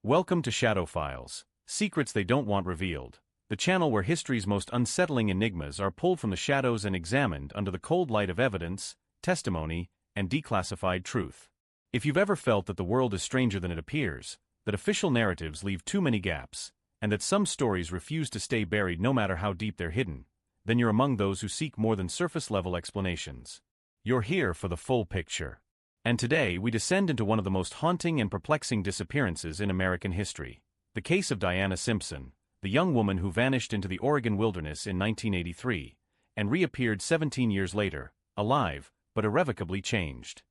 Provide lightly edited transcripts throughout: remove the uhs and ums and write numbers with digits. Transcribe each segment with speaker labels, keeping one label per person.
Speaker 1: Welcome to Shadow Files, Secrets They Don't Want Revealed, the channel where history's most unsettling enigmas are pulled from the shadows and examined under the cold light of evidence, testimony, and declassified truth. If you've ever felt that the world is stranger than it appears, that official narratives leave too many gaps, and that some stories refuse to stay buried no matter how deep they're hidden, then you're among those who seek more than surface-level explanations. You're here for the full picture. And today we descend into one of the most haunting and perplexing disappearances in American history, the case of Diana Simpson, the young woman who vanished into the Oregon wilderness in 1983, and reappeared 17 years later, alive, but irrevocably changed.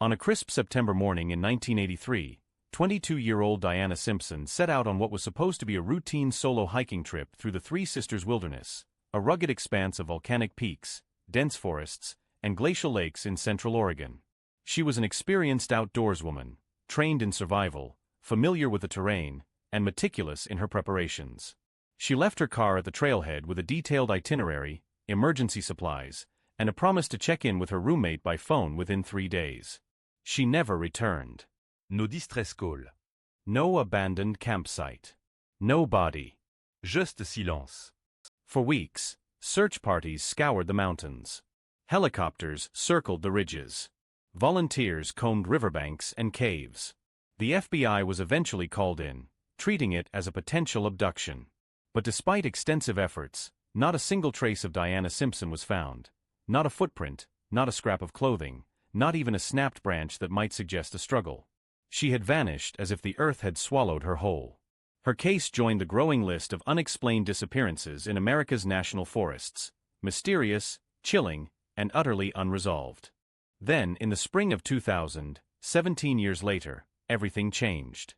Speaker 1: On a crisp September morning in 1983, 22-year-old Diana Simpson set out on what was supposed to be a routine solo hiking trip through the Three Sisters Wilderness, a rugged expanse of volcanic peaks, dense forests, and glacial lakes in central Oregon. She was an experienced outdoorswoman, trained in survival, familiar with the terrain, and meticulous in her preparations. She left her car at the trailhead with a detailed itinerary, emergency supplies, and a promise to check in with her roommate by phone within 3 days. She never returned.
Speaker 2: No distress call.
Speaker 1: No abandoned campsite. No body.
Speaker 2: Juste silence.
Speaker 1: For weeks, search parties scoured the mountains. Helicopters circled the ridges. Volunteers combed riverbanks and caves. The FBI was eventually called in, treating it as a potential abduction. But despite extensive efforts, not a single trace of Diana Simpson was found. Not a footprint, not a scrap of clothing, not even a snapped branch that might suggest a struggle. She had vanished as if the earth had swallowed her whole. Her case joined the growing list of unexplained disappearances in America's national forests, mysterious, chilling, and utterly unresolved. Then, in the spring of 2000, 17 years later, everything changed.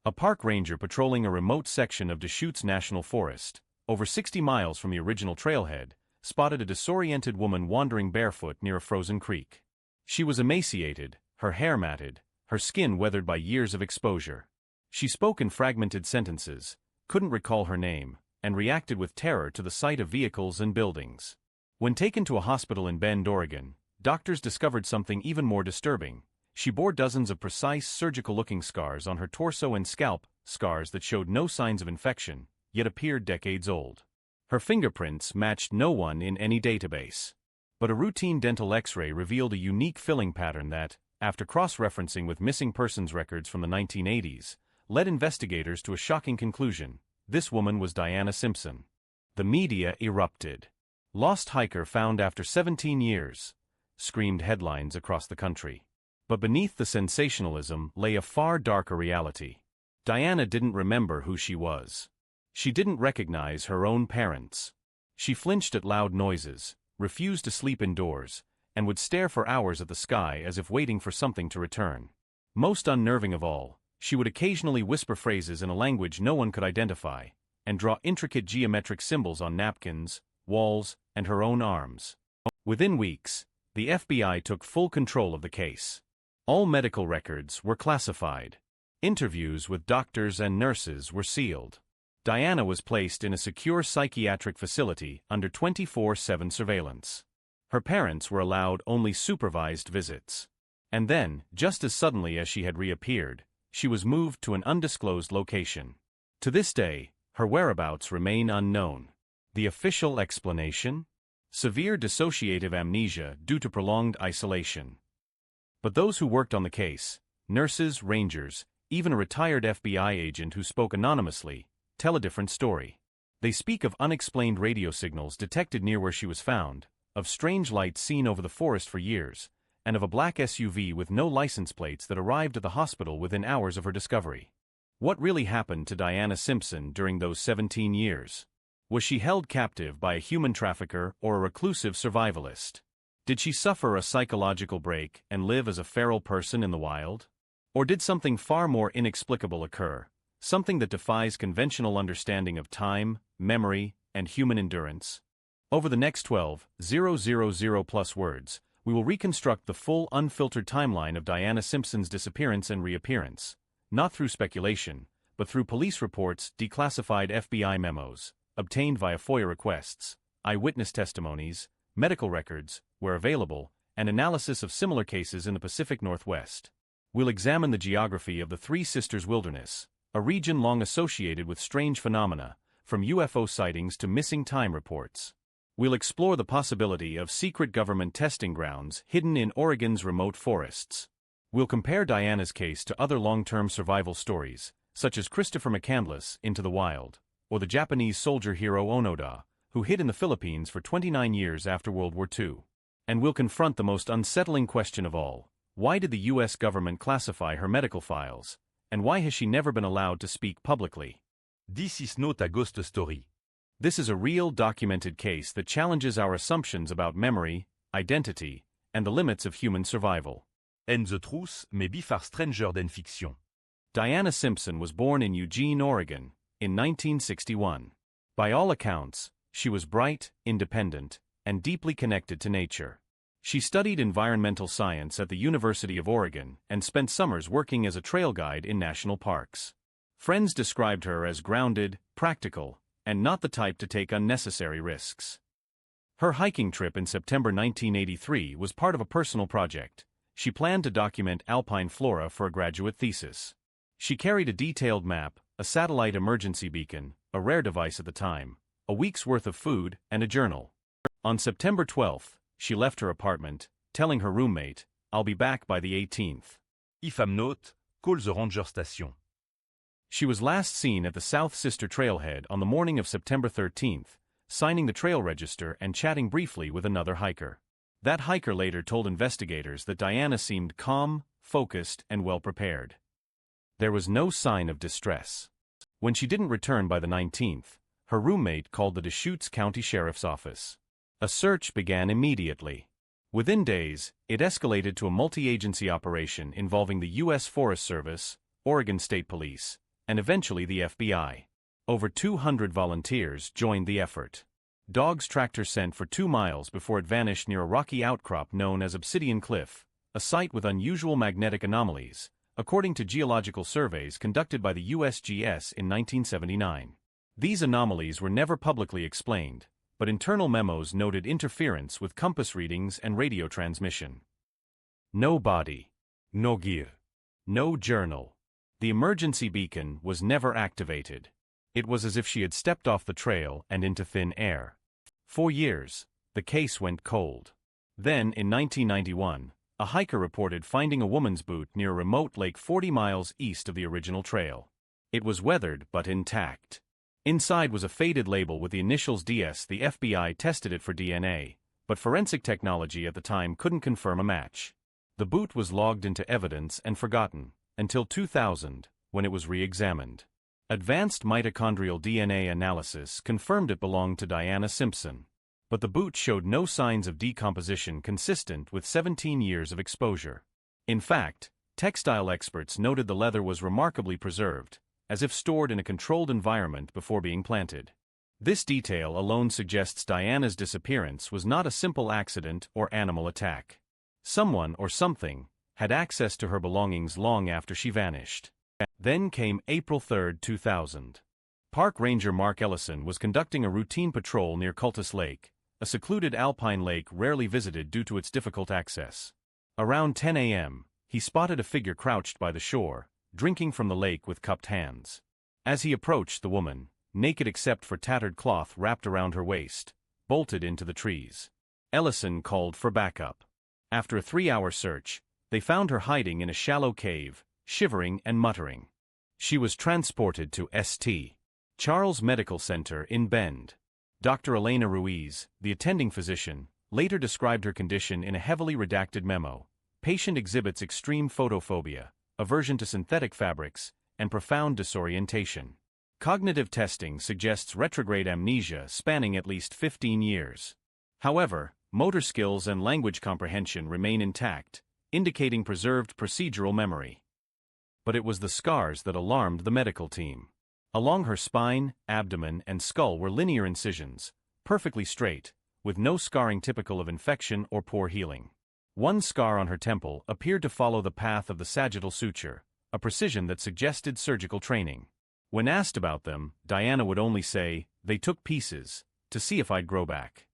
Speaker 1: A park ranger patrolling a remote section of Deschutes National Forest, over 60 miles from the original trailhead, spotted a disoriented woman wandering barefoot near a frozen creek. She was emaciated, her hair matted, her skin weathered by years of exposure. She spoke in fragmented sentences, couldn't recall her name, and reacted with terror to the sight of vehicles and buildings. When taken to a hospital in Bend, Oregon, doctors discovered something even more disturbing. She bore dozens of precise surgical-looking scars on her torso and scalp, scars that showed no signs of infection, yet appeared decades old. Her fingerprints matched no one in any database. But a routine dental X-ray revealed a unique filling pattern that, after cross-referencing with missing persons records from the 1980s, led investigators to a shocking conclusion: this woman was Diana Simpson. The media erupted. "Lost hiker found after 17 years," screamed headlines across the country. But beneath the sensationalism lay a far darker reality. Diana didn't remember who she was. She didn't recognize her own parents. She flinched at loud noises, refused to sleep indoors, and would stare for hours at the sky as if waiting for something to return. Most unnerving of all, she would occasionally whisper phrases in a language no one could identify, and draw intricate geometric symbols on napkins, walls, and her own arms. Within weeks, the FBI took full control of the case. All medical records were classified. Interviews with doctors and nurses were sealed. Diana was placed in a secure psychiatric facility under 24/7 surveillance. Her parents were allowed only supervised visits. And then, just as suddenly as she had reappeared, she was moved to an undisclosed location. To this day, her whereabouts remain unknown. The official explanation? Severe dissociative amnesia due to prolonged isolation. But those who worked on the case, nurses, rangers, even a retired FBI agent who spoke anonymously, tell a different story. They speak of unexplained radio signals detected near where she was found, of strange lights seen over the forest for years, and of a black SUV with no license plates that arrived at the hospital within hours of her discovery. What really happened to Diana Simpson during those 17 years? Was she held captive by a human trafficker or a reclusive survivalist? Did she suffer a psychological break and live as a feral person in the wild? Or did something far more inexplicable occur, something that defies conventional understanding of time, memory, and human endurance? Over the next 12,000+ words, we will reconstruct the full unfiltered timeline of Diana Simpson's disappearance and reappearance, not through speculation, but through police reports, declassified FBI memos, obtained via FOIA requests, eyewitness testimonies, medical records, where available, and analysis of similar cases in the Pacific Northwest. We'll examine the geography of the Three Sisters Wilderness, a region long associated with strange phenomena, from UFO sightings to missing time reports. We'll explore the possibility of secret government testing grounds hidden in Oregon's remote forests. We'll compare Diana's case to other long-term survival stories, such as Christopher McCandless' Into the Wild, or the Japanese soldier hero Onoda, who hid in the Philippines for 29 years after World War II. And we'll confront the most unsettling question of all: why did the U.S. government classify her medical files, and why has she never been allowed to speak publicly?
Speaker 2: This is not a ghost story.
Speaker 1: This is a real documented case that challenges our assumptions about memory, identity, and the limits of human survival.
Speaker 2: And the truth may be far stranger than fiction.
Speaker 1: Diana Simpson was born in Eugene, Oregon, in 1961. By all accounts, she was bright, independent, and deeply connected to nature. She studied environmental science at the University of Oregon and spent summers working as a trail guide in national parks. Friends described her as grounded, practical, and not the type to take unnecessary risks. Her hiking trip in September 1983 was part of a personal project. She planned to document alpine flora for a graduate thesis. She carried a detailed map, a satellite emergency beacon, a rare device at the time, a week's worth of food, and a journal. On September 12th, she left her apartment, telling her roommate, "I'll be back by the 18th.
Speaker 2: If I'm not, call the ranger station."
Speaker 1: She was last seen at the South Sister Trailhead on the morning of September 13th, signing the trail register and chatting briefly with another hiker. That hiker later told investigators that Diana seemed calm, focused, and well-prepared. There was no sign of distress. When she didn't return by the 19th, her roommate called the Deschutes County Sheriff's Office. A search began immediately. Within days, it escalated to a multi-agency operation involving the U.S. Forest Service, Oregon State Police, and eventually the FBI. Over 200 volunteers joined the effort. Dogs tracked her scent for 2 miles before it vanished near a rocky outcrop known as Obsidian Cliff, a site with unusual magnetic anomalies, according to geological surveys conducted by the USGS in 1979. These anomalies were never publicly explained, but internal memos noted interference with compass readings and radio transmission. No body.
Speaker 2: No gear.
Speaker 1: No journal. The emergency beacon was never activated. It was as if she had stepped off the trail and into thin air. For years, the case went cold. Then, in 1991, a hiker reported finding a woman's boot near a remote lake 40 miles east of the original trail. It was weathered but intact. Inside was a faded label with the initials DS. The FBI tested it for DNA, but forensic technology at the time couldn't confirm a match. The boot was logged into evidence and forgotten, until 2000, when it was re-examined. Advanced mitochondrial DNA analysis confirmed it belonged to Diana Simpson, but the boot showed no signs of decomposition consistent with 17 years of exposure. In fact, textile experts noted the leather was remarkably preserved, as if stored in a controlled environment before being planted. This detail alone suggests Diana's disappearance was not a simple accident or animal attack. Someone or something had access to her belongings long after she vanished. Then came April 3, 2000. Park Ranger Mark Ellison was conducting a routine patrol near Cultus Lake, a secluded alpine lake rarely visited due to its difficult access. Around 10 a.m., he spotted a figure crouched by the shore, drinking from the lake with cupped hands. As he approached, the woman, naked except for tattered cloth wrapped around her waist, bolted into the trees. Ellison called for backup. After a 3-hour search, they found her hiding in a shallow cave, shivering and muttering. She was transported to St. Charles Medical Center in Bend. Dr. Elena Ruiz, the attending physician, later described her condition in a heavily redacted memo. Patient exhibits extreme photophobia, aversion to synthetic fabrics, and profound disorientation. Cognitive testing suggests retrograde amnesia spanning at least 15 years. However, motor skills and language comprehension remain intact, indicating preserved procedural memory. But it was the scars that alarmed the medical team. Along her spine, abdomen, and skull were linear incisions, perfectly straight, with no scarring typical of infection or poor healing. One scar on her temple appeared to follow the path of the sagittal suture, a precision that suggested surgical training. When asked about them, Diana would only say, "They took pieces, to see if I'd grow back."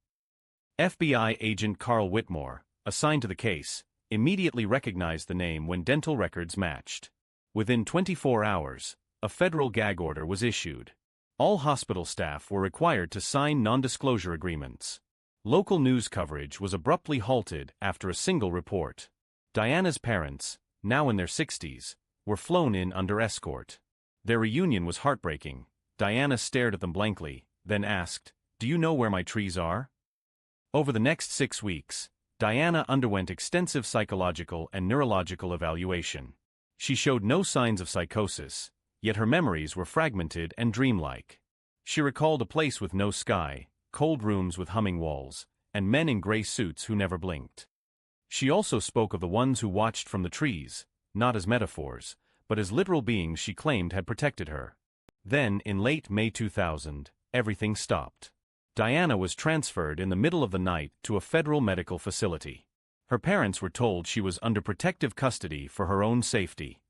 Speaker 1: FBI agent Carl Whitmore, assigned to the case, immediately recognized the name when dental records matched. Within 24 hours, a federal gag order was issued. All hospital staff were required to sign non-disclosure agreements. Local news coverage was abruptly halted after a single report. Diana's parents, now in their 60s, were flown in under escort. Their reunion was heartbreaking. Diana stared at them blankly, then asked, "Do you know where my trees are?" Over the next 6 weeks, Diana underwent extensive psychological and neurological evaluation. She showed no signs of psychosis, yet her memories were fragmented and dreamlike. She recalled a place with no sky, cold rooms with humming walls, and men in gray suits who never blinked. She also spoke of the ones who watched from the trees, not as metaphors, but as literal beings she claimed had protected her. Then, in late May 2000, everything stopped. Diana was transferred in the middle of the night to a federal medical facility. Her parents were told she was under protective custody for her own safety.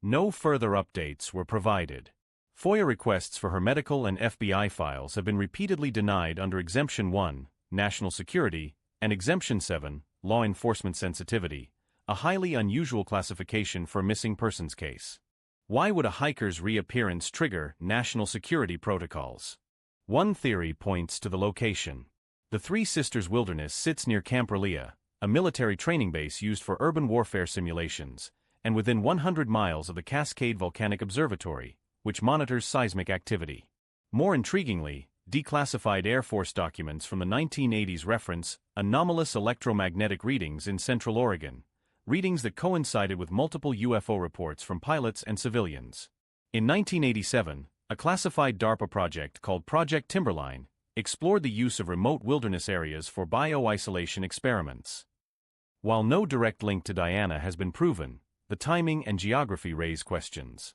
Speaker 1: No further updates were provided. FOIA requests for her medical and FBI files have been repeatedly denied under Exemption 1, National Security, and Exemption 7, Law Enforcement Sensitivity, a highly unusual classification for a missing persons case. Why would a hiker's reappearance trigger national security protocols? One theory points to the location. The Three Sisters Wilderness sits near Camp Relia, a military training base used for urban warfare simulations, and within 100 miles of the Cascade Volcanic Observatory, which monitors seismic activity. More intriguingly, declassified Air Force documents from the 1980s reference anomalous electromagnetic readings in Central Oregon, readings that coincided with multiple UFO reports from pilots and civilians. In 1987, a classified DARPA project called Project Timberline explored the use of remote wilderness areas for bio-isolation experiments. While no direct link to Diana has been proven, the timing and geography raise questions.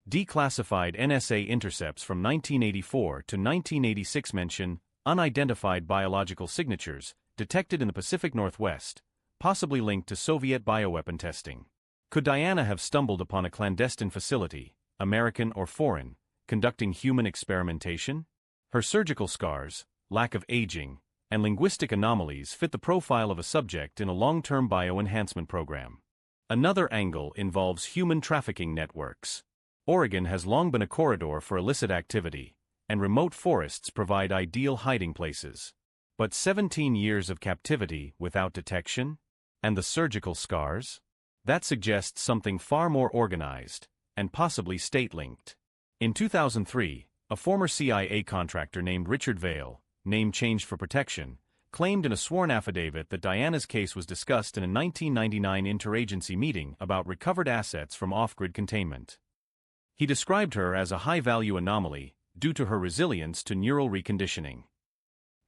Speaker 1: Declassified NSA intercepts from 1984 to 1986 mention unidentified biological signatures detected in the Pacific Northwest, possibly linked to Soviet bioweapon testing. Could Diana have stumbled upon a clandestine facility, American or foreign, conducting human experimentation? Her surgical scars, lack of aging, and linguistic anomalies fit the profile of a subject in a long-term bioenhancement program. Another angle involves human trafficking networks. Oregon has long been a corridor for illicit activity, and remote forests provide ideal hiding places. But 17 years of captivity without detection? And the surgical scars? That suggests something far more organized, and possibly state-linked. In 2003, a former CIA contractor named Richard Vail, name changed for protection, claimed in a sworn affidavit that Diana's case was discussed in a 1999 interagency meeting about recovered assets from off-grid containment. He described her as a high-value anomaly due to her resilience to neural reconditioning.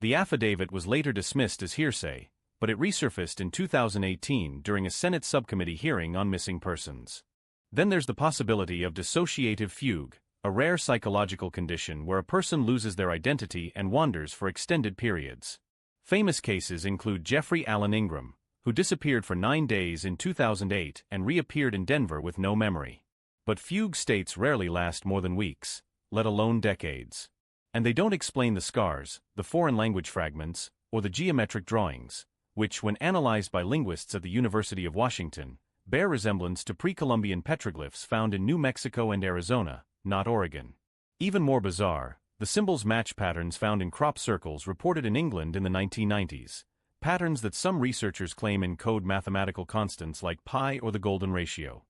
Speaker 1: The affidavit was later dismissed as hearsay, but it resurfaced in 2018 during a Senate subcommittee hearing on missing persons. Then there's the possibility of dissociative fugue, a rare psychological condition where a person loses their identity and wanders for extended periods. Famous cases include Jeffrey Allen Ingram, who disappeared for 9 days in 2008 and reappeared in Denver with no memory. But fugue states rarely last more than weeks, let alone decades. And they don't explain the scars, the foreign language fragments, or the geometric drawings, which, when analyzed by linguists at the University of Washington, bear resemblance to pre-Columbian petroglyphs found in New Mexico and Arizona, not Oregon. Even more bizarre, the symbols match patterns found in crop circles reported in England in the 1990s, patterns that some researchers claim encode mathematical constants like pi or the golden ratio.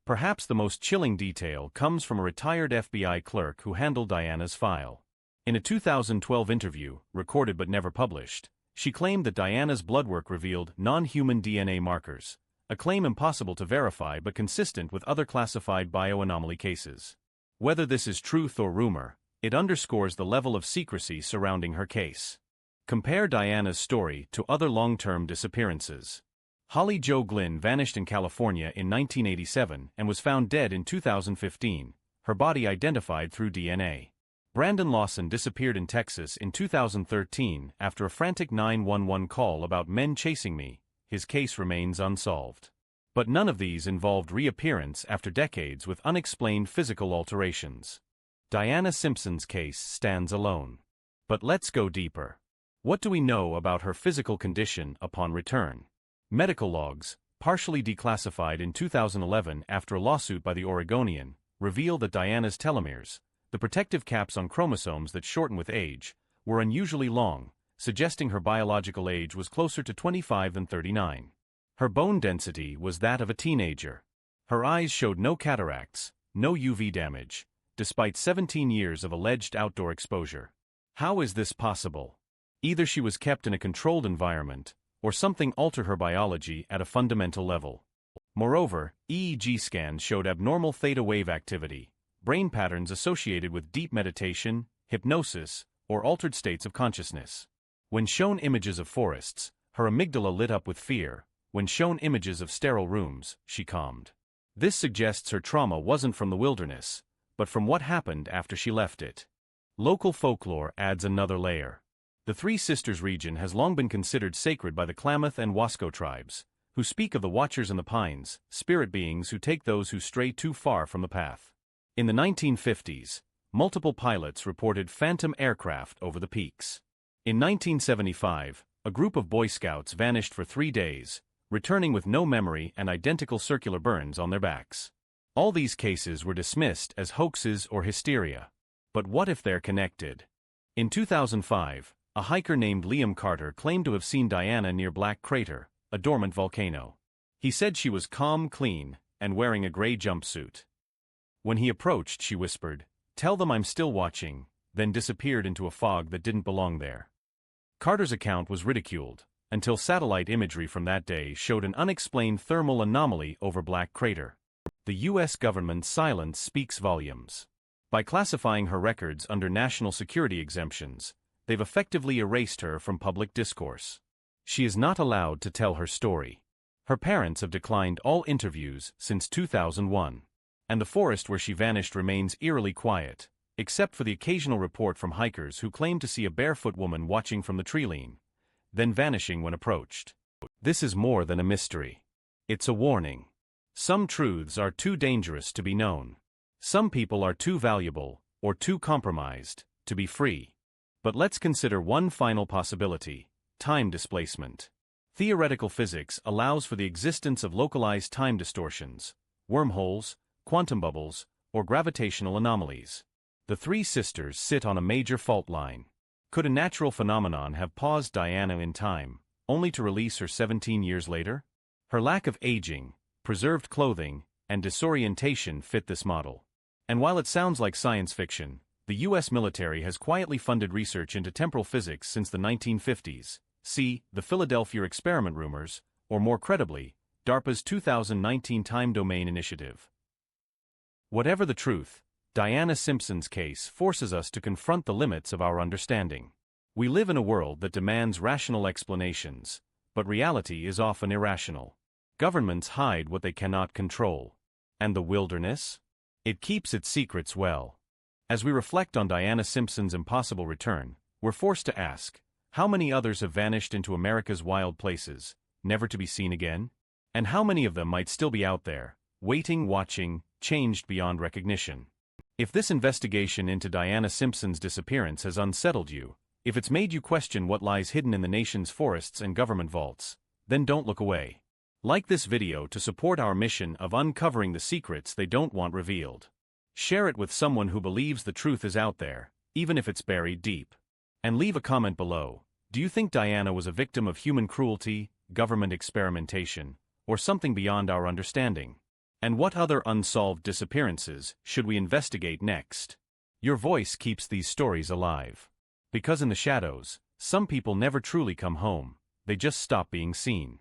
Speaker 1: Perhaps the most chilling detail comes from a retired FBI clerk who handled Diana's file. In a 2012 interview, recorded but never published, she claimed that Diana's blood work revealed non-human DNA markers, a claim impossible to verify but consistent with other classified bioanomaly cases. Whether this is truth or rumor, it underscores the level of secrecy surrounding her case. Compare Diana's story to other long-term disappearances. Holly Jo Glynn vanished in California in 1987 and was found dead in 2015, her body identified through DNA. Brandon Lawson disappeared in Texas in 2013 after a frantic 911 call about men chasing me. His case remains unsolved. But none of these involved reappearance after decades with unexplained physical alterations. Diana Simpson's case stands alone. But let's go deeper. What do we know about her physical condition upon return? Medical logs, partially declassified in 2011 after a lawsuit by the Oregonian, reveal that Diana's telomeres, the protective caps on chromosomes that shorten with age, were unusually long, suggesting her biological age was closer to 25 than 39. Her bone density was that of a teenager. Her eyes showed no cataracts, no UV damage, despite 17 years of alleged outdoor exposure. How is this possible? Either she was kept in a controlled environment, or something altered her biology at a fundamental level. Moreover, EEG scans showed abnormal theta wave activity, brain patterns associated with deep meditation, hypnosis, or altered states of consciousness. When shown images of forests, her amygdala lit up with fear. When shown images of sterile rooms, she calmed. This suggests her trauma wasn't from the wilderness, but from what happened after she left it. Local folklore adds another layer. The Three Sisters region has long been considered sacred by the Klamath and Wasco tribes, who speak of the Watchers in the Pines, spirit beings who take those who stray too far from the path. In the 1950s, multiple pilots reported phantom aircraft over the peaks. In 1975, a group of Boy Scouts vanished for 3 days, returning with no memory and identical circular burns on their backs. All these cases were dismissed as hoaxes or hysteria. But what if they're connected? In 2005, a hiker named Liam Carter claimed to have seen Diana near Black Crater, a dormant volcano. He said she was calm, clean, and wearing a gray jumpsuit. When he approached, she whispered, "Tell them I'm still watching," then disappeared into a fog that didn't belong there. Carter's account was ridiculed, until satellite imagery from that day showed an unexplained thermal anomaly over Black Crater. The U.S. government's silence speaks volumes. By classifying her records under national security exemptions, they've effectively erased her from public discourse. She is not allowed to tell her story. Her parents have declined all interviews since 2001. And the forest where she vanished remains eerily quiet, except for the occasional report from hikers who claim to see a barefoot woman watching from the treeline, then vanishing when approached. This is more than a mystery. It's a warning. Some truths are too dangerous to be known. Some people are too valuable, or too compromised, to be free. But let's consider one final possibility: time displacement. Theoretical physics allows for the existence of localized time distortions, wormholes, quantum bubbles, or gravitational anomalies. The Three Sisters sit on a major fault line. Could a natural phenomenon have paused Diana in time, only to release her 17 years later? Her lack of aging, preserved clothing, and disorientation fit this model. And while it sounds like science fiction, the U.S. military has quietly funded research into temporal physics since the 1950s. See the Philadelphia experiment rumors, or more credibly, DARPA's 2019 Time Domain Initiative. Whatever the truth, Diana Simpson's case forces us to confront the limits of our understanding. We live in a world that demands rational explanations, but reality is often irrational. Governments hide what they cannot control. And the wilderness? It keeps its secrets well. As we reflect on Diana Simpson's impossible return, we're forced to ask, how many others have vanished into America's wild places, never to be seen again? And how many of them might still be out there, waiting, watching, changed beyond recognition? If this investigation into Diana Simpson's disappearance has unsettled you, if it's made you question what lies hidden in the nation's forests and government vaults, then don't look away. Like this video to support our mission of uncovering the secrets they don't want revealed. Share it with someone who believes the truth is out there, even if it's buried deep. And leave a comment below. Do you think Diana was a victim of human cruelty, government experimentation, or something beyond our understanding? And what other unsolved disappearances should we investigate next? Your voice keeps these stories alive. Because in the shadows, some people never truly come home, they just stop being seen.